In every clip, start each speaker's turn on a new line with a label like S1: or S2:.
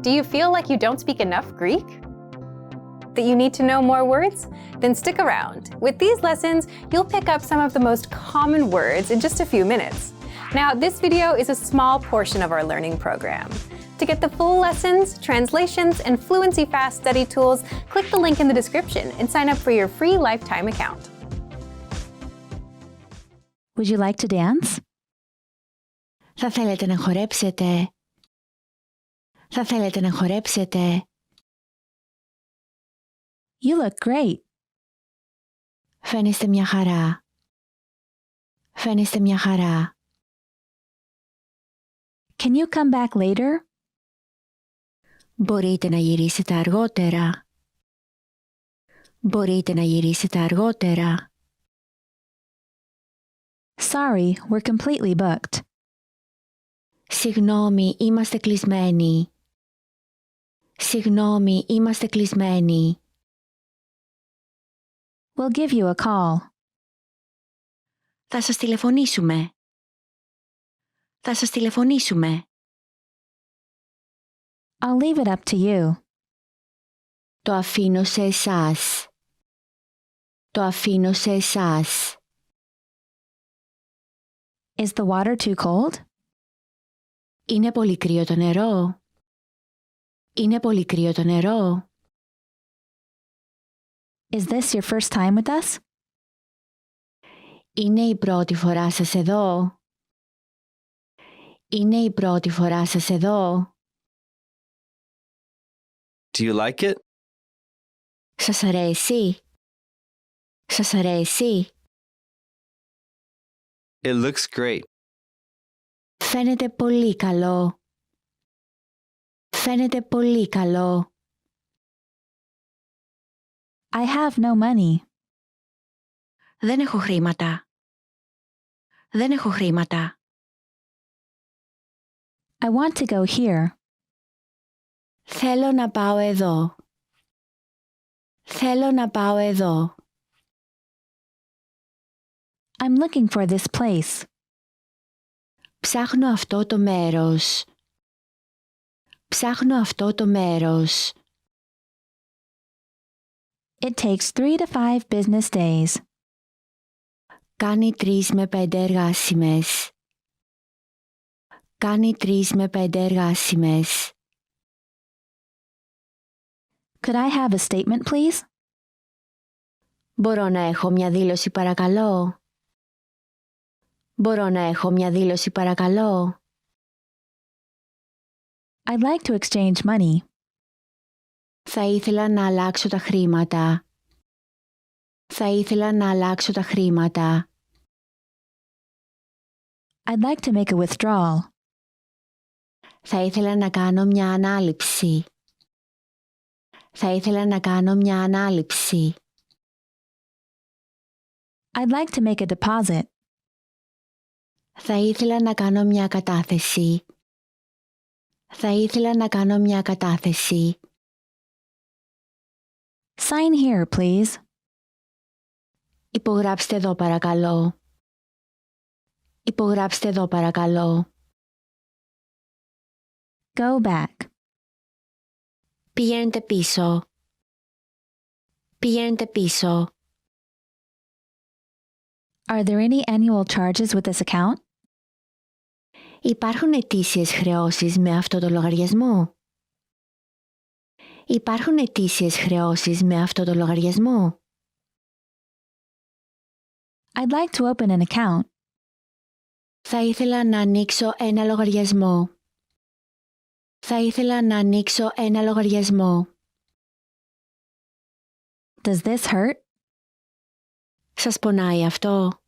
S1: Do you feel like you don't speak enough Greek? That you need to know more words? Then stick around. With these lessons, you'll pick up some of the most common words in just a few minutes. Now, this video is a small portion of our learning program. To get the full lessons, translations, and Fluency Fast study tools, click the link in the description and sign up for your free lifetime account.
S2: Would you like to dance?
S3: Θα θέλετε να χορέψετε? Θα θέλετε να χορέψετε?
S2: You look great.
S3: Φαίνεστε μια χαρά. Φαίνεστε μια χαρά.
S2: Can you come back later?
S3: Μπορείτε να γυρίσετε αργότερα. Μπορείτε να γυρίσετε αργότερα.
S2: Sorry, we're completely booked.
S3: Συγγνώμη, είμαστε κλεισμένοι. Συγγνώμη, είμαστε κλεισμένοι.
S2: We'll give you a call.
S3: Θα σας τηλεφωνήσουμε. Θα σας τηλεφωνήσουμε.
S2: I'll leave it up to you.
S3: Το αφήνω σε εσάς. Το αφήνω σε εσάς.
S2: Is the water too cold?
S3: Είναι πολύ κρύο το νερό. Είναι πολύ κρύο το νερό.
S2: Is this your first time with us?
S3: Είναι η πρώτη φορά σας εδώ. Είναι η πρώτη φορά σας εδώ.
S4: Do you like it?
S3: Σας αρέσει? Σας αρέσει?
S4: It looks great.
S3: Φαίνεται πολύ καλό. Φαίνεται πολύ καλό.
S2: I have no money.
S3: Δεν έχω χρήματα. Δεν έχω χρήματα.
S2: I want to go here.
S3: Θέλω να πάω εδώ. Θέλω να πάω εδώ.
S2: I'm looking for this place.
S3: Ψάχνω αυτό το μέρος. Ψάχνω αυτό το μέρος.
S2: It takes 3 to 5 business days.
S3: Κάνει 3 με 5 εργάσιμες. Κάνει 3 με 5 εργάσιμες.
S2: Could I have a statement, please?
S3: Μπορώ να έχω μια δήλωση παρακαλώ? Μπορώ να έχω μια δήλωση παρακαλώ?
S2: I'd like to exchange money.
S3: Θα ήθελα να αλλάξω τα χρήματα. Θα ήθελα να αλλάξω τα χρήματα.
S2: I'd like to make a withdrawal.
S3: Θα ήθελα να κάνω μια ανάληψη. Θα ήθελα να κάνω μια ανάληψη.
S2: I'd like to make a deposit.
S3: Θα ήθελα να κάνω μια κατάθεση. Θα ήθελα να κάνω μια κατάθεση.
S2: Sign here, please.
S3: Υπογράψτε εδώ παρακαλώ. Υπογράψτε εδώ παρακαλώ.
S2: Go back.
S3: Πηγαίνετε πίσω. Πηγαίνετε πίσω.
S2: Are there any annual charges with this account?
S3: Υπάρχουν ετήσιες χρεώσεις με αυτό το λογαριασμό? Υπάρχουν ετήσιες χρεώσεις με αυτό το λογαριασμό?
S2: I'd like to open an account.
S3: Θα ήθελα να ανοίξω ένα λογαριασμό. Θα ήθελα να ανοίξω ένα λογαριασμό.
S2: Does this hurt?
S3: Σας πονάει αυτό?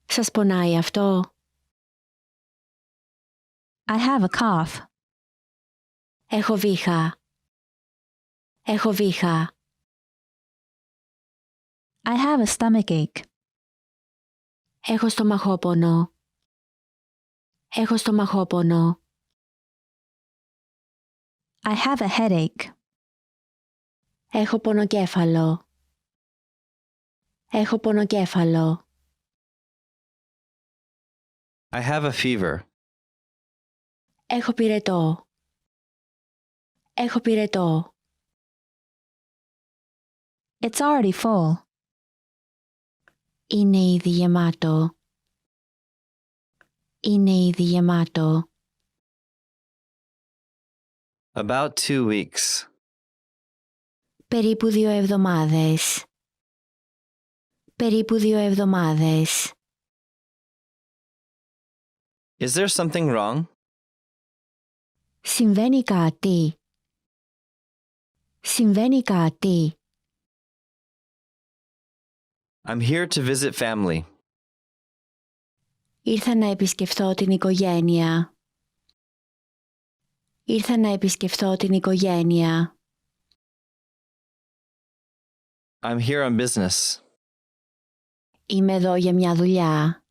S3: Σας πονάει αυτό?
S2: I have a cough.
S3: Έχω βήχα. Έχω βήχα.
S2: I have a stomachache.
S3: Έχω στομαχόπονο. Έχω στομαχόπονο.
S2: I have a headache.
S3: Έχω πονοκέφαλο. Έχω πονοκέφαλο.
S4: I have a fever.
S3: Έχω πυρετό. Έχω πυρετό.
S2: It's already full.
S3: Είναι ήδη γεμάτο. Είναι ήδη γεμάτο.
S4: About 2 weeks.
S3: Περίπου 2 εβδομάδες. Περίπου 2 εβδομάδες.
S4: Is there something wrong?
S3: Συμβαίνει κάτι. Συμβαίνει κάτι.
S4: I'm here to visit family.
S3: Ήρθα να επισκεφθώ την οικογένεια. Ήρθα να επισκεφθώ την οικογένεια.
S4: I'm here on business.
S3: Είμαι εδώ για μια δουλειά.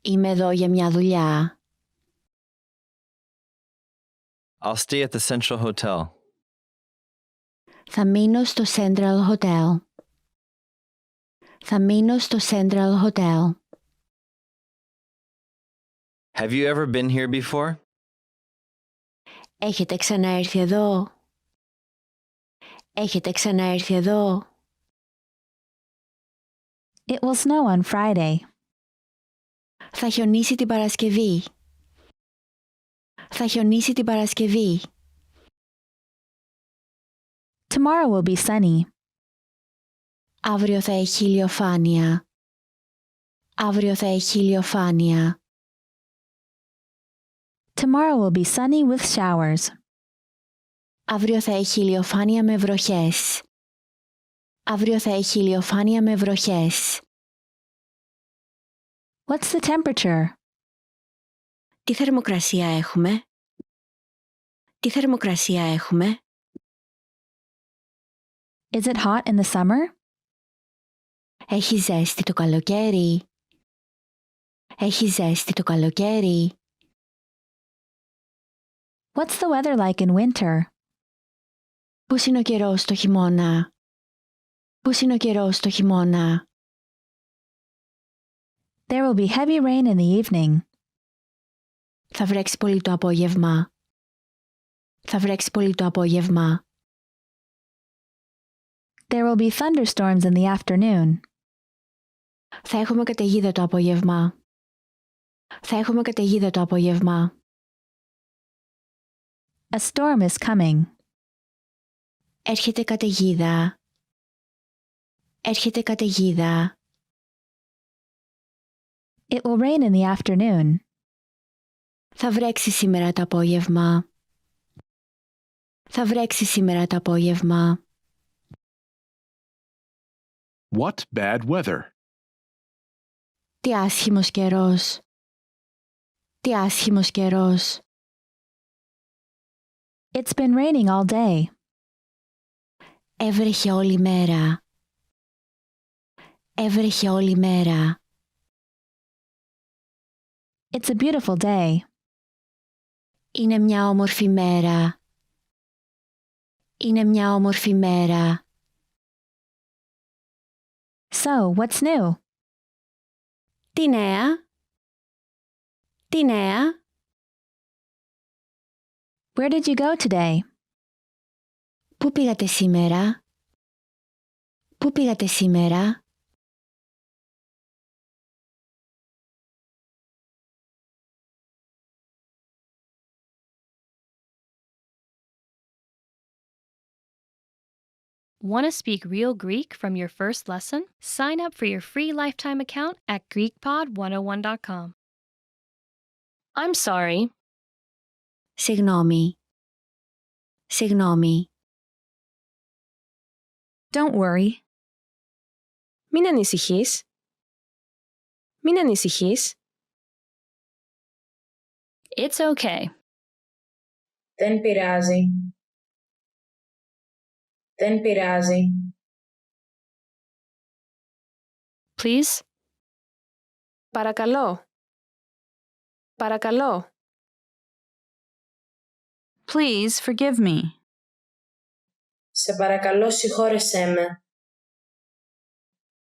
S3: Είμαι εδώ για μια δουλειά.
S4: I'll stay at the Central Hotel.
S3: Θα μείνω στο Central Hotel. Θα μείνω στο Central Hotel.
S4: Have you ever been here before?
S3: Έχετε ξαναέρθει εδώ? Έχετε ξαναέρθει εδώ?
S2: It will snow on Friday.
S3: Θα χιονίσει την Παρασκευή. Θα χιονίσει την Παρασκευή.
S2: Tomorrow will be sunny.
S3: Αύριο θα έχει ηλιοφάνεια. Αύριο θα έχει ηλιοφάνεια.
S2: Tomorrow will be sunny with showers.
S3: Αύριο θα έχει ηλιοφάνεια με βροχές. Αύριο θα έχει ηλιοφάνεια με βροχές.
S2: What's the temperature?
S3: Τι θερμοκρασία έχουμε? Τι θερμοκρασία έχουμε?
S2: Is it hot in the summer?
S3: Έχει ζέστη το καλοκαίρι. Έχει ζέστη το καλοκαίρι.
S2: What's the weather like in winter?
S3: Πώς είναι ο καιρός το χειμώνα? Πώς είναι ο καιρός το χειμώνα?
S2: There will be heavy rain in the evening.
S3: Θα βρέξει πολύ το απόγευμα. Θα βρέξει πολύ το απόγευμα.
S2: There will be thunderstorms in the afternoon.
S3: Θα έχουμε καταιγίδα το απόγευμα. Θα έχουμε καταιγίδα το απόγευμα.
S2: A storm is coming.
S3: Έρχεται καταιγίδα. Έρχεται καταιγίδα.
S2: It will rain in the afternoon.
S3: Θα βρέξει σήμερα το απόγευμα. Θα βρέξει σήμερα το απόγευμα.
S5: What bad weather?
S3: Τι άσχημος καιρός. Τι άσχημος καιρός.
S2: It's been raining all day.
S3: Έβρεχε όλη μέρα. Έβρεχε όλη μέρα.
S2: It's a beautiful day.
S3: Είναι μια όμορφη μέρα. Είναι μια όμορφη μέρα.
S2: So, what's new?
S3: Τι νέα? Τι νέα?
S2: Where did you go today?
S3: Πού πήγατε σήμερα? Πού πήγατε σήμερα?
S6: Want to speak real Greek from your first lesson? Sign up for your free lifetime account at GreekPod101.com. I'm sorry.
S3: Συγγνώμη. Συγγνώμη.
S1: Don't worry. Μην ανησυχείς. Μην ανησυχείς.
S6: It's okay.
S7: Δεν πειράζει. Δεν πειράζει.
S6: Please?
S1: Παρακαλώ. Παρακαλώ.
S8: Please forgive me.
S7: Σε παρακαλώ συγχώρεσέ με.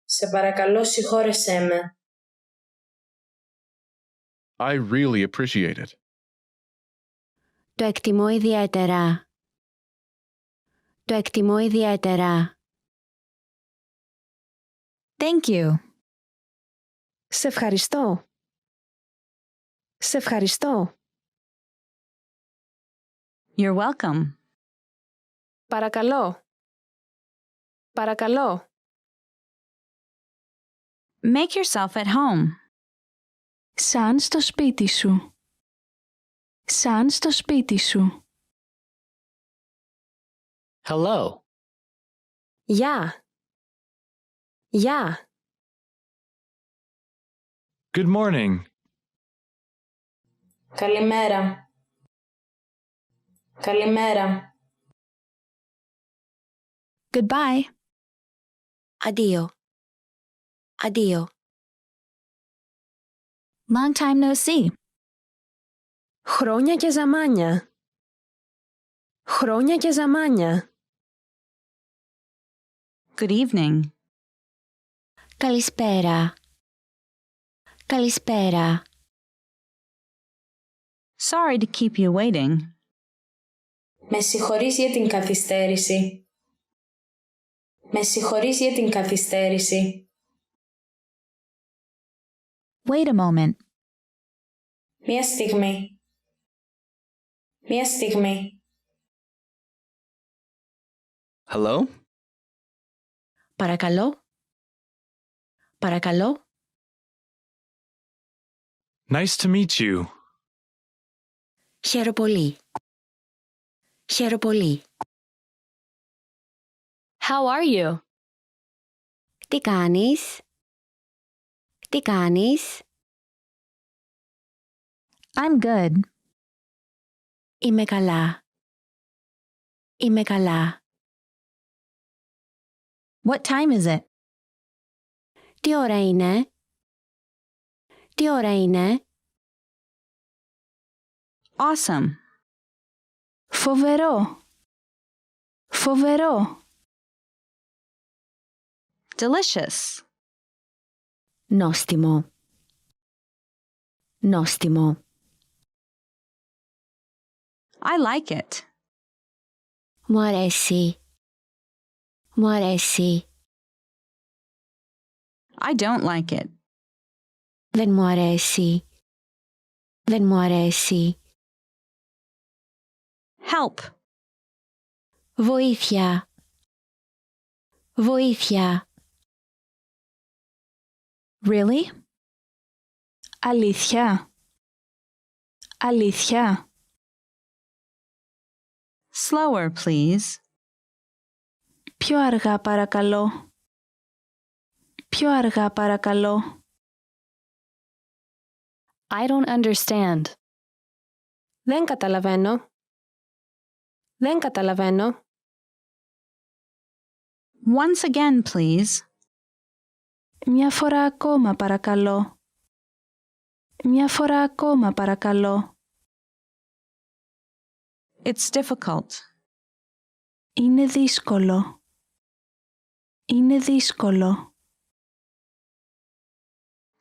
S7: Σε παρακαλώ συγχώρεσέ με.
S5: I really appreciate it.
S3: Το εκτιμώ ιδιαίτερα. Το εκτιμώ ιδιαίτερα.
S2: Thank you.
S9: Σε ευχαριστώ. Σε ευχαριστώ.
S8: You're welcome.
S9: Παρακαλώ. Παρακαλώ.
S8: Make yourself at home.
S9: Σαν στο σπίτι σου. Σαν στο σπίτι σου.
S10: Hello.
S9: Γεια. Γεια.
S5: Good morning.
S7: Καλημέρα. Καλημέρα.
S2: Goodbye.
S3: Αντίο. Αντίο.
S2: Long time no see.
S9: Χρόνια και ζαμάνια. Χρόνια και ζαμάνια.
S8: Good evening.
S3: Καλησπέρα. Καλησπέρα.
S8: Sorry to keep you waiting.
S7: Με συγχωρείς για την καθυστέρηση. Με συγχωρείς για την καθυστέρηση.
S2: Wait a moment.
S7: Μία στιγμή. Μία στιγμή.
S4: Hello?
S3: Παρακαλώ. Παρακαλώ.
S5: Nice to meet you.
S3: Χαίρο πολύ. Χαίρο πολύ.
S6: How are you?
S3: Τι κάνεις? Τι κάνεις?
S2: I'm good.
S3: Είμαι καλά. Είμαι καλά.
S2: What time is it?
S3: Τι ώρα είναι? Τι ώρα είναι?
S8: Awesome.
S9: Φοβερό. Φοβερό.
S8: Delicious.
S3: Νόστιμο. Νόστιμο.
S8: I like it.
S3: Μου αρέσει. Μου αρέσει.
S8: I don't like it.
S3: Δεν μου αρέσει. Δεν μου αρέσει.
S8: Help.
S3: Βοήθεια. Βοήθεια.
S2: Really?
S9: Αλήθεια. Αλήθεια.
S8: Slower, please.
S9: Πιο αργά παρακαλώ. Πιο αργά παρακαλώ.
S6: I don't understand.
S9: Δεν καταλαβαίνω. Δεν καταλαβαίνω.
S8: Once again, please.
S9: Μια φορά ακόμα παρακαλώ. Μια φορά ακόμα παρακαλώ.
S8: It's difficult.
S9: Είναι δύσκολο. Είναι δύσκολο.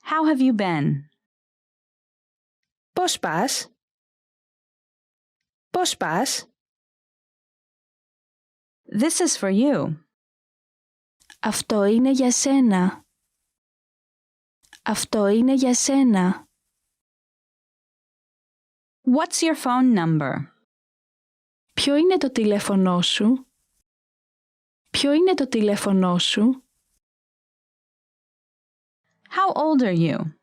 S8: How have you been?
S9: Πώς πας? Πώς πας?
S8: This is for you.
S9: Αυτό είναι για σένα. Αυτό είναι για σένα.
S8: What's your phone number?
S9: Ποιο είναι το τηλέφωνό σου? Ποιο είναι το τηλέφωνό σου?
S8: How old are you?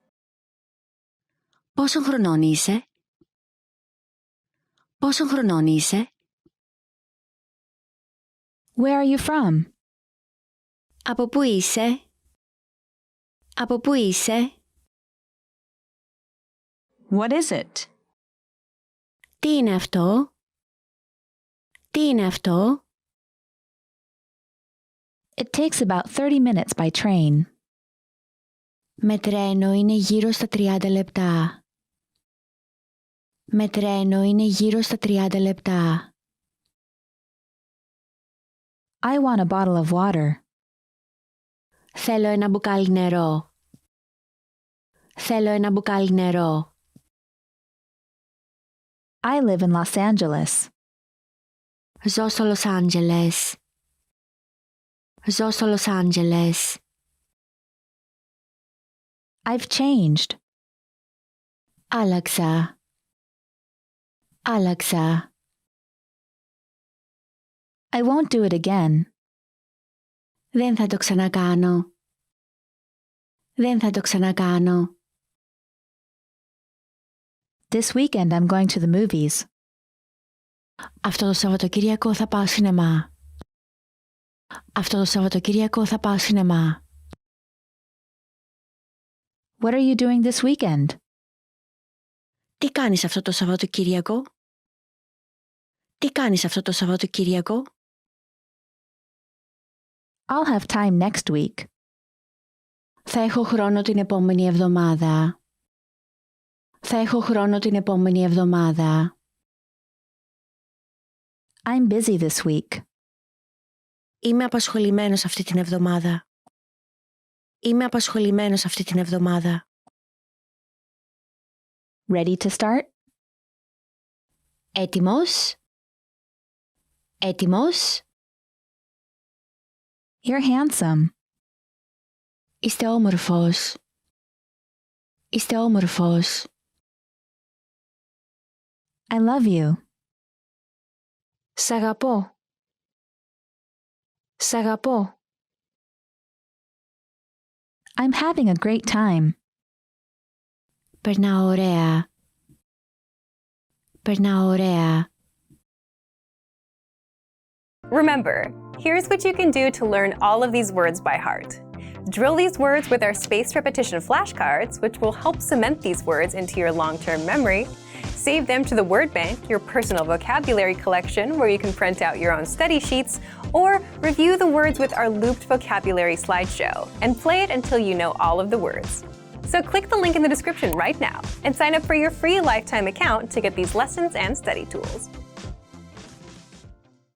S3: Πόσων χρονών είσαι? Πόσων χρονών είσαι?
S2: Where are you from?
S3: Από πού είσαι? Από πού είσαι?
S8: What is it?
S3: Τι είναι αυτό? Τι είναι αυτό?
S2: It takes about 30 minutes by train.
S3: Με τρένο είναι γύρω στα 30 λεπτά. Με τρένο είναι γύρω στα 30 λεπτά.
S2: I want a bottle of water.
S3: Θέλω ένα μπουκάλι νερό. Θέλω ένα μπουκάλι νερό.
S2: I live in Los Angeles.
S3: Ζω στο Λος Άντζελες. Ζω στο Λος Άντζελες.
S2: I've changed.
S3: Άλλαξα. Άλλαξα.
S2: I won't do it again.
S3: Δεν θα το ξανακάνω. Δεν θα το ξανακάνω.
S2: This weekend I'm going to the movies.
S3: Αυτό το Σαββατοκύριακο θα πάω σινεμά. Αυτό το Σαββατοκύριακο θα πάω σινεμά.
S2: What are you doing this weekend?
S3: Τι κάνεις αυτό το Σαββατοκύριακο? Τι κάνεις αυτό το Σαββατοκύριακο?
S2: I'll have time next week.
S3: Θα έχω χρόνο την επόμενη εβδομάδα. Θα έχω χρόνο την επόμενη εβδομάδα.
S2: I'm busy this week.
S3: Είμαι απασχολημένος αυτή την εβδομάδα. Είμαι απασχολημένος αυτή την εβδομάδα.
S2: Ready to start?
S3: Έτοιμος? Έτοιμος?
S2: You're handsome.
S3: Είστε όμορφος. Είστε όμορφος.
S2: I love you.
S3: Σ' αγαπώ. Σ' αγαπώ.
S2: I'm having a great time.
S3: Περνάω ωραία. Περνάω ωραία.
S1: Remember, here's what you can do to learn all of these words by heart. Drill these words with our spaced repetition flashcards, which will help cement these words into your long-term memory. Save them to the Word Bank, your personal vocabulary collection, where you can print out your own study sheets, or review the words with our looped vocabulary slideshow and play it until you know all of the words. So click the link in the description right now and sign up for your free lifetime account to get these lessons and study tools.